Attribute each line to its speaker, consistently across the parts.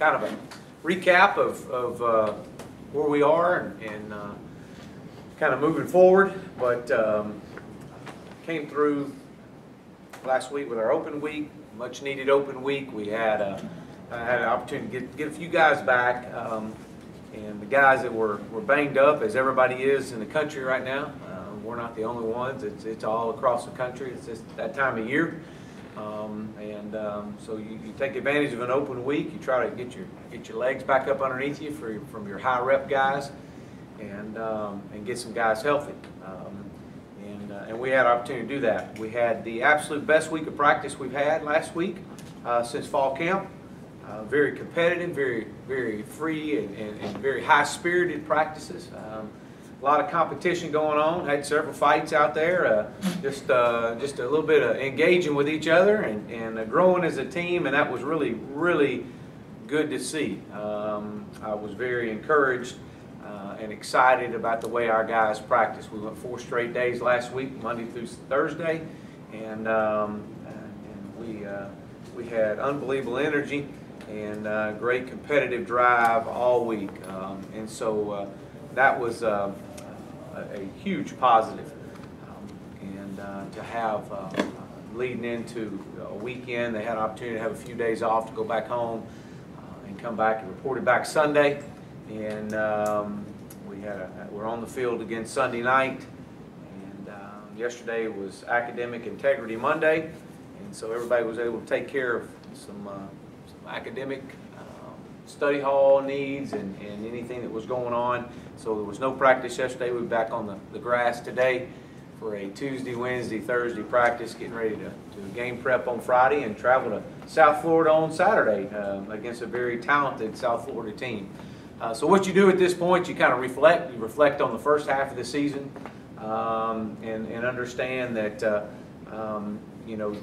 Speaker 1: kind of a recap of where we are and kind of moving forward. But came through last week with our open week, much needed open week. We had I had an opportunity to get a few guys back, and the guys that were banged up, as everybody is in the country right now. We're not the only ones. It's all across the country. It's just that time of year. So you take advantage of an open week. You try to get your legs back up underneath you from your high rep guys, and get some guys healthy. And we had an opportunity to do that. We had the absolute best week of practice we've had last week since fall camp. Very competitive, very free, and very high-spirited practices. A lot of competition going on. Had several fights out there. Just a little bit of engaging with each other and growing as a team, and that was really good to see. I was very encouraged and excited about the way our guys practiced. We went 4 straight days last week, Monday through Thursday, and we had unbelievable energy and great competitive drive all week, and so that was a huge positive. And to have leading into a weekend, they had an opportunity to have a few days off to go back home and come back and reported back Sunday. And we're on the field again Sunday night. And yesterday was Academic Integrity Monday, and so everybody was able to take care of some academic study hall needs and anything that was going on. So there was no practice yesterday. We'll be back on the grass today for a Tuesday, Wednesday, Thursday practice, getting ready to game prep on Friday and travel to South Florida on Saturday against a very talented South Florida team. So what you do at this point, you kind of reflect. You reflect on the first half of the season and understand that you know,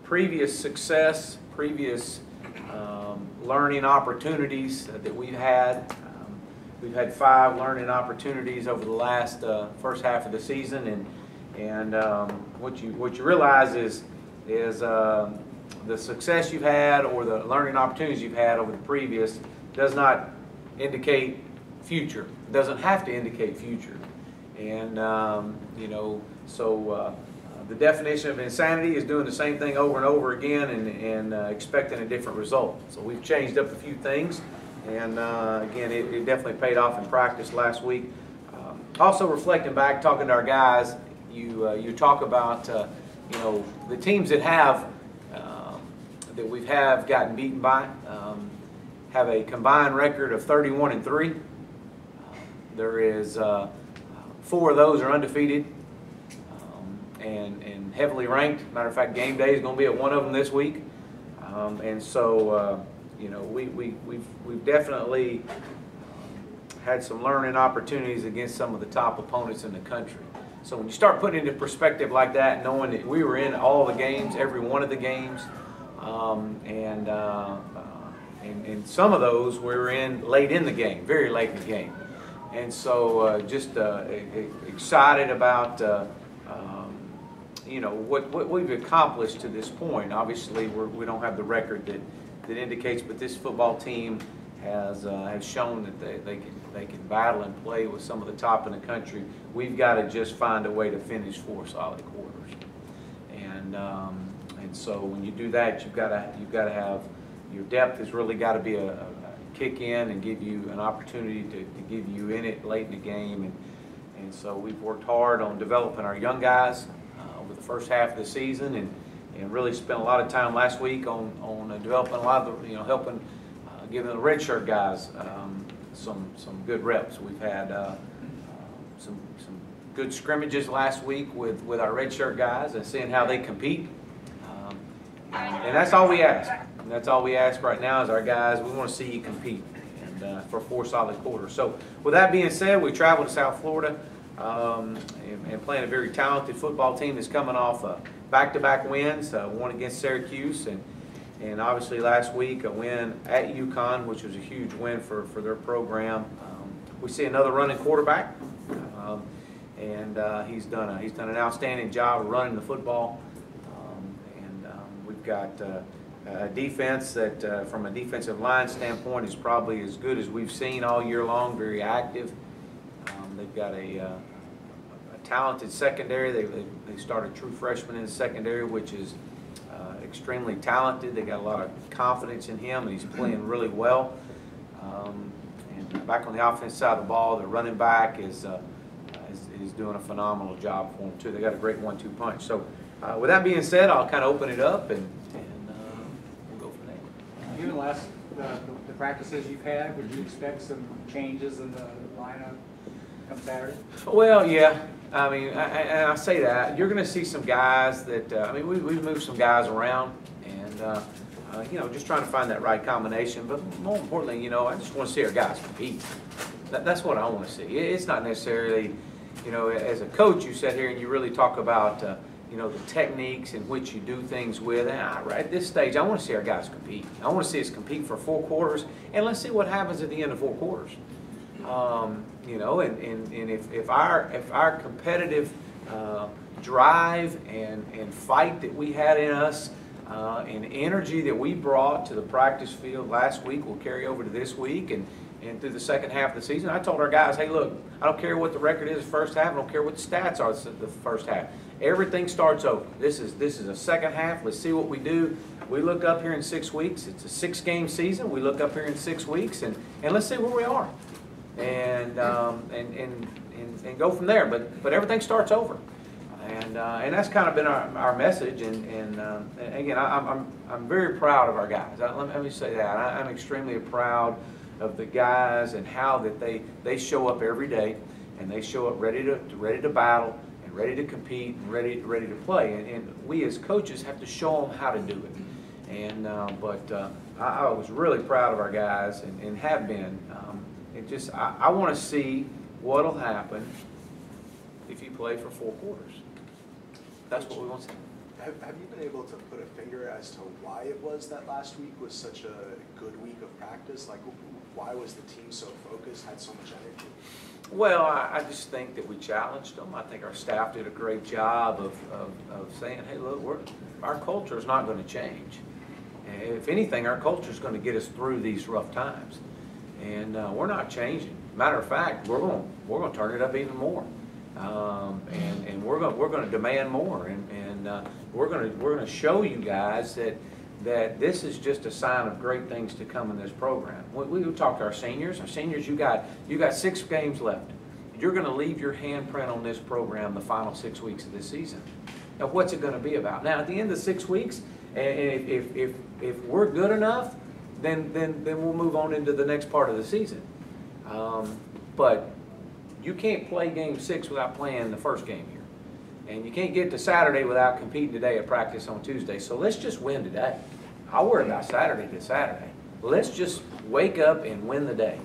Speaker 1: previous success, previous learning opportunities that we've had. We've had 5 learning opportunities over the last first half of the season, and what you realize is the success you've had or the learning opportunities you've had over the previous does not indicate future. It doesn't have to indicate future, and you know, so. The definition of insanity is doing the same thing over and over again and expecting a different result. So we've changed up a few things, and again, it definitely paid off in practice last week. Also reflecting back, talking to our guys, you talk about you know, the teams that we have gotten beaten by have a combined record of 31-3. There is 4 of those are undefeated. And heavily ranked. Matter of fact, game day is going to be at one of them this week, and so you know, we've definitely had some learning opportunities against some of the top opponents in the country. So when you start putting it into perspective like that, knowing that we were in all the games, every one of the games, and some of those we were in late in the game, very late in the game, and so just excited about. You know, what we've accomplished to this point. Obviously, we don't have the record that indicates, but this football team has shown that they can battle and play with some of the top in the country. We've got to just find a way to finish 4 solid quarters, and so when you do that, you've got to have your depth has really got to be a kick in and give you an opportunity to give you in it late in the game, and so we've worked hard on developing our young guys over the first half of the season, and really spent a lot of time last week on developing a lot of the, you know, helping giving the red shirt guys some good reps. We've had some good scrimmages last week with our red shirt guys and seeing how they compete, and that's all we ask. And that's all we ask right now is our guys. We want to see you compete and for 4 solid quarters. So with that being said, we traveled to South Florida. And playing a very talented football team that's coming off back-to-back wins, one against Syracuse, and obviously last week a win at UConn, which was a huge win for their program. We see another running quarterback, and he's done an outstanding job of running the football. We've got defense that, from a defensive line standpoint, is probably as good as we've seen all year long, very active. They've got a talented secondary. They started a true freshman in the secondary, which is extremely talented. They got a lot of confidence in him, and he's playing really well. And back on the offense side of the ball, the running back is doing a phenomenal job for them too. They got a great 1-2 punch. So with that being said, I'll kind of open it up and we'll go from there.
Speaker 2: Given the practices you've had, would you expect some changes in the lineup come Saturday?
Speaker 1: Well, yeah. I mean, and I say that you're going to see some guys that I mean, we've moved some guys around, and you know, just trying to find that right combination. But more importantly, you know, I just want to see our guys compete. That's what I want to see. It's not necessarily, you know, as a coach, you sit here and you really talk about you know, the techniques in which you do things with. And at this stage, I want to see our guys compete. I want to see us compete for 4 quarters, and let's see what happens at the end of 4 quarters. You know, and if our competitive drive and fight that we had in us and energy that we brought to the practice field last week will carry over to this week and through the second half of the season. I told our guys, hey, look, I don't care what the record is the first half. I don't care what the stats are the first half. Everything starts over. This is a second half. Let's see what we do. We look up here in 6 weeks. It's a 6-game season. We look up here in 6 weeks, and let's see where we are. And go from there. But everything starts over, and that's kind of been our message. And again, I'm very proud of our guys. Let me say that I'm extremely proud of the guys and how that they show up every day, and they show up ready to battle and ready to compete and ready to play. And we as coaches have to show them how to do it. And I was really proud of our guys and have been. I want to see what'll happen if you play for 4 quarters. That's what we want to see.
Speaker 3: Have you been able to put a finger as to why it was that last week was such a good week of practice? Like, why was the team so focused, had so much energy?
Speaker 1: Well, I just think that we challenged them. I think our staff did a great job of saying, hey, look, our culture is not going to change. If anything, our culture is going to get us through these rough times. And we're not changing. Matter of fact, we're going to turn it up even more, and we're going to demand more, and we're going to show you guys that this is just a sign of great things to come in this program. We talk to our seniors. Our seniors, you got 6 games left. You're going to leave your handprint on this program the final 6 weeks of this season. Now, what's it going to be about? Now, at the end of 6 weeks, and if we're good enough, then we'll move on into the next part of the season. But you can't play game 6 without playing the first game here. And you can't get to Saturday without competing today at practice on Tuesday. So let's just win today. I'll worry about Saturday to Saturday. Let's just wake up and win the day.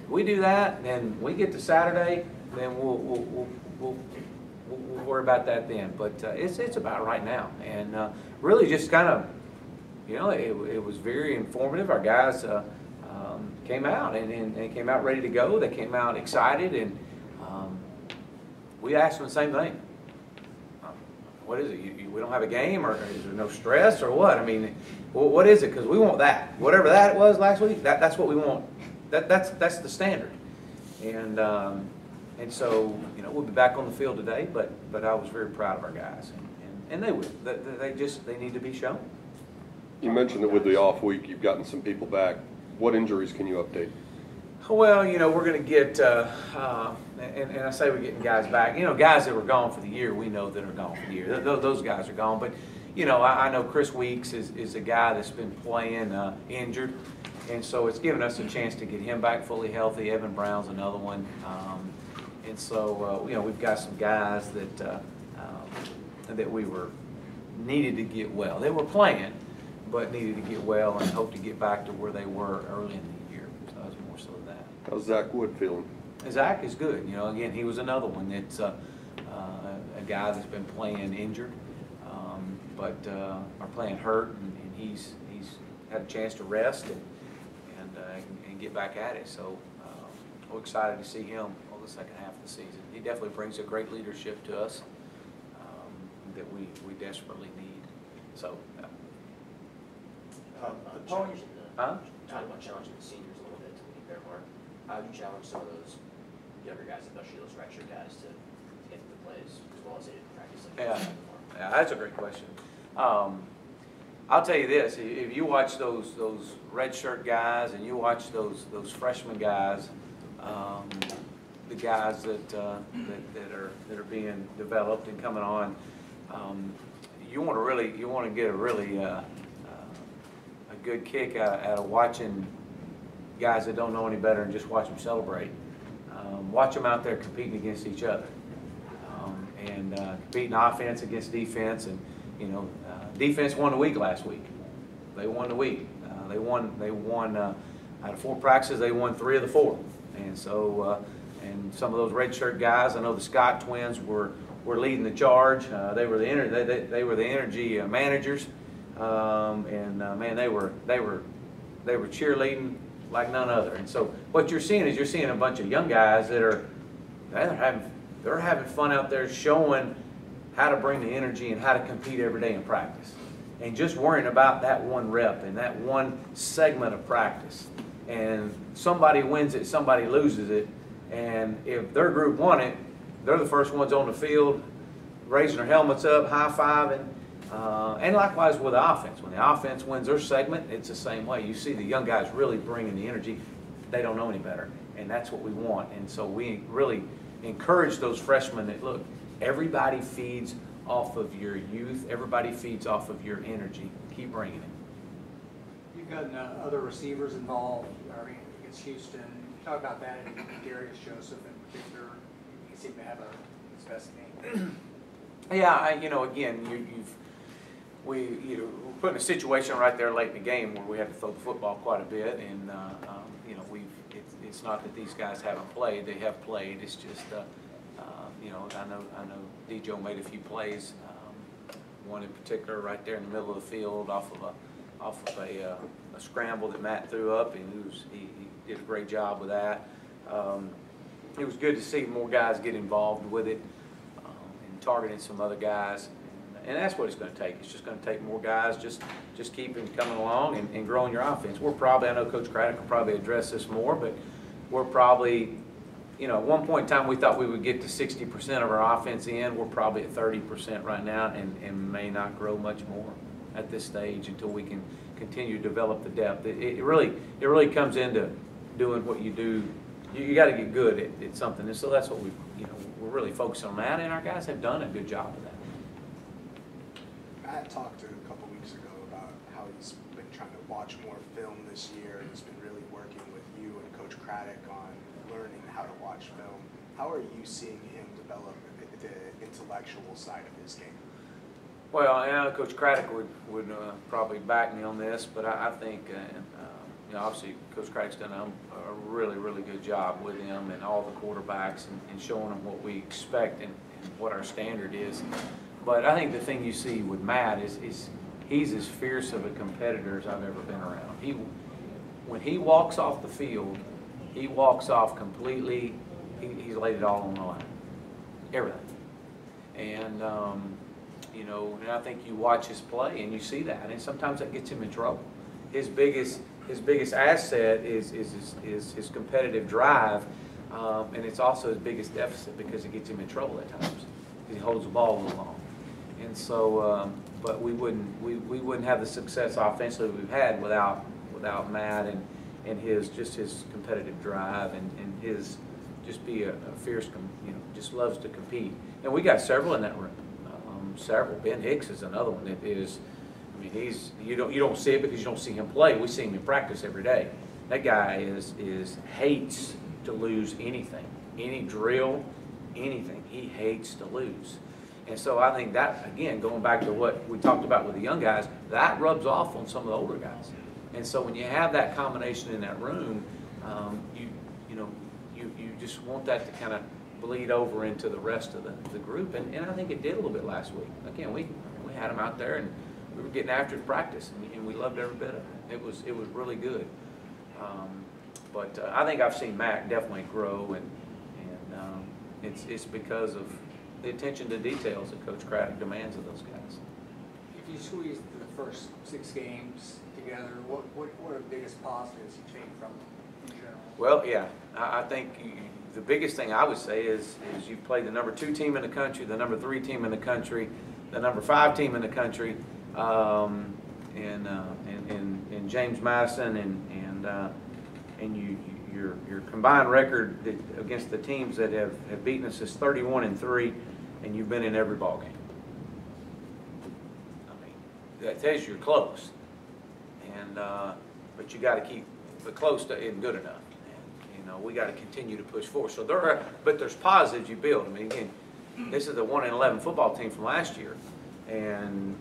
Speaker 1: If we do that, then we get to Saturday, then we'll worry about that then. But it's about right now. And really just kind of, you know, it was very informative. Our guys came out and came out ready to go. They came out excited, and we asked them the same thing. What is it? We don't have a game, or is there no stress, or what? I mean, what is it? Because we want that. Whatever that was last week, that's what we want. That's the standard. And so, you know, we'll be back on the field today. But I was very proud of our guys, and they will. They need to be shown.
Speaker 4: You mentioned that with the off week, you've gotten some people back. What injuries can you update?
Speaker 1: Well, you know, we're going to get, and I say we're getting guys back. You know, guys that were gone for the year, we know that are gone for the year. Those guys are gone. But, you know, I know Chris Weeks is a guy that's been playing injured. And so it's given us a chance to get him back fully healthy. Evan Brown's another one. And so, you know, we've got some guys that we needed to get well. They were playing, but needed to get well and hope to get back to where they were early in the year. So that was more so that.
Speaker 4: How's Zach Wood feeling?
Speaker 1: Zach is good. You know, again, he was another one that's a guy that's been playing injured, but are playing hurt, and he's had a chance to rest and get back at it. So we're excited to see him on the second half of the season. He definitely brings a great leadership to us that we desperately need. So.
Speaker 5: Challenging
Speaker 1: Huh?
Speaker 5: talking about challenging the seniors a little bit to be fair, Mark. How would you challenge some of those younger guys, especially those redshirt guys, to get the plays as well as they did in practice? Like
Speaker 1: Yeah,
Speaker 5: you said before?
Speaker 1: yeah, that's a great question. I'll tell you this: if you watch those red shirt guys and you watch those freshman guys, the guys that are being developed and coming on, you want to get a really a good kick out of watching guys that don't know any better and just watch them celebrate. Watch them out there competing against each other, and competing offense against defense. And defense won the week last week. They won the week. They won out of 4 practices. They won 3 of the 4. And so and some of those red shirt guys, I know the Scott twins were leading the charge. They were the energy managers, and man, they were cheerleading like none other. And so what you're seeing is a bunch of young guys that they're having fun out there, showing how to bring the energy and how to compete every day in practice, and just worrying about that one rep and that one segment of practice. And somebody wins it, somebody loses it, and if their group won it, they're the first ones on the field, raising their helmets up, high-fiving. And likewise with the offense. When the offense wins their segment, it's the same way. You see the young guys really bringing the energy. They don't know any better, and that's what we want. And so we really encourage those freshmen that, look, everybody feeds off of your youth. Everybody feeds off of your energy. Keep bringing it.
Speaker 2: You've gotten other receivers involved, I mean, against Houston. Talk about that, and Darius Joseph in particular. He seemed to have his best game.
Speaker 1: Yeah, again, we're put in a situation right there late in the game where we had to throw the football quite a bit, and it's not that these guys haven't played; they have played. It's just I know D'Jo made a few plays, one in particular right there in the middle of the field off of a scramble that Matt threw up, and he did a great job with that. It was good to see more guys get involved with it, and targeting some other guys. And that's what it's going to take. It's just going to take more guys, just keeping coming along and growing your offense. We're probably, I know Coach Craddock will probably address this more, but we're probably, at one point in time we thought we would get to 60% of our offense in. We're probably at 30% right now, and may not grow much more at this stage until we can continue to develop the depth. It really comes into doing what you do. You got to get good at something, and so that's what we're really focusing on that, and our guys have done a good job of that.
Speaker 3: Matt talked a couple weeks ago about how he's been trying to watch more film this year, and he's been really working with you and Coach Craddock on learning how to watch film. How are you seeing him develop the intellectual side of his game?
Speaker 1: Well, I know Coach Craddock would probably back me on this, but I think obviously Coach Craddock's done a really, really good job with him and all the quarterbacks and showing them what we expect and what our standard is. But I think the thing you see with Matt is he's as fierce of a competitor as I've ever been around. When he walks off the field, he walks off completely. He's laid it all on the line, everything. And and I think you watch his play and you see that, and sometimes that gets him in trouble. His biggest asset is his competitive drive, and it's also his biggest deficit because it gets him in trouble at times because he holds the ball a little long. And so, but we wouldn't have the success offensively we've had without Matt and his competitive drive and his just be a fierce, just loves to compete. And we got several in that room. Several. Ben Hicks is another one that is. I mean, you don't see it because you don't see him play. We see him in practice every day. That guy hates to lose anything, any drill, anything. He hates to lose. And so I think that, again, going back to what we talked about with the young guys, that rubs off on some of the older guys. And so when you have that combination in that room, you just want that to kind of bleed over into the rest of the group. And I think it did a little bit last week. Again, we had them out there, and we were getting after the practice, and we loved every bit of it. It was really good. But I think I've seen Mac definitely grow, and it's because of the attention to details that Coach Craddock demands of those guys.
Speaker 2: If you squeeze the first 6 games together. What are the biggest positives you take from them in general?
Speaker 1: Well, yeah, I think the biggest thing I would say is you've played the number 2 team in the country, the number 3 team in the country, the number 5 team in the country, in James Madison, and your combined record against the teams that have beaten us is 31-3, and you've been in every ball game. I mean, that tells you you're close, and but you got to keep the close to isn't good enough. And, you know, we got to continue to push forward. So but there's positives you build. I mean, again, this is the 1-11 football team from last year, and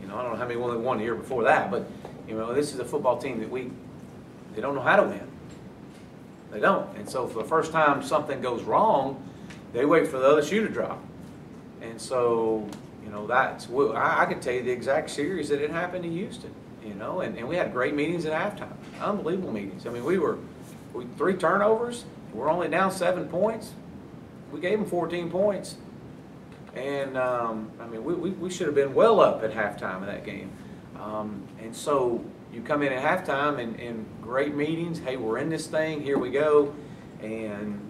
Speaker 1: you know, I don't know how many won the year before that, but you know, this is a football team that they don't know how to win. They don't. And so for the first time something goes wrong, they wait for the other shoe to drop. And so, you know, I can tell you the exact series that it happened in Houston, you know, and we had great meetings at halftime. Unbelievable meetings. I mean, we 3 turnovers. We're only down 7 points. We gave them 14 points. And, I mean, we should have been well up at halftime of that game. And so you come in at halftime and great meetings. Hey, we're in this thing. Here we go. And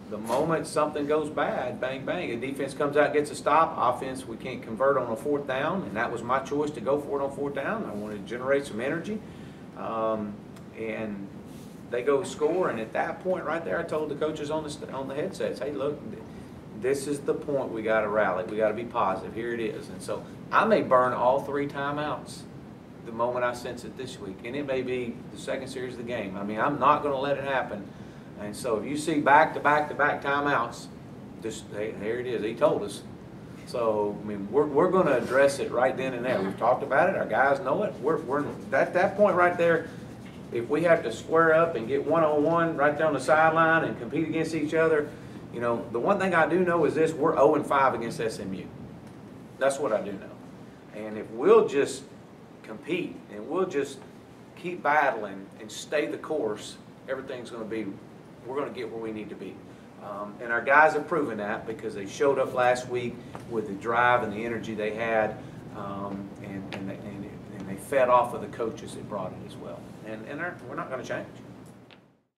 Speaker 1: the moment something goes bad, bang, bang, the defense comes out, gets a stop. Offense, we can't convert on a 4th down. And that was my choice to go for it on 4th down. I wanted to generate some energy. And they go score. And at that point right there, I told the coaches on the headsets, hey, look, this is the point we got to rally. We got to be positive. Here it is. And so I may burn all 3 timeouts the moment I sense it this week. And it may be the second series of the game. I mean, I'm not going to let it happen. And so if you see back-to-back timeouts, just hey, there it is. He told us. So, I mean, we're going to address it right then and there. We've talked about it. Our guys know it. We're at that point right there. If we have to square up and get one-on-one right there on the sideline and compete against each other, you know, the one thing I do know is this: we're 0-5 against SMU. That's what I do know. And if we'll just compete and we'll just keep battling and stay the course, everything's going to be, we're going to get where we need to be. And our guys have proven that because they showed up last week with the drive and the energy they had, and they fed off of the coaches that brought it as well. And we're not going to change.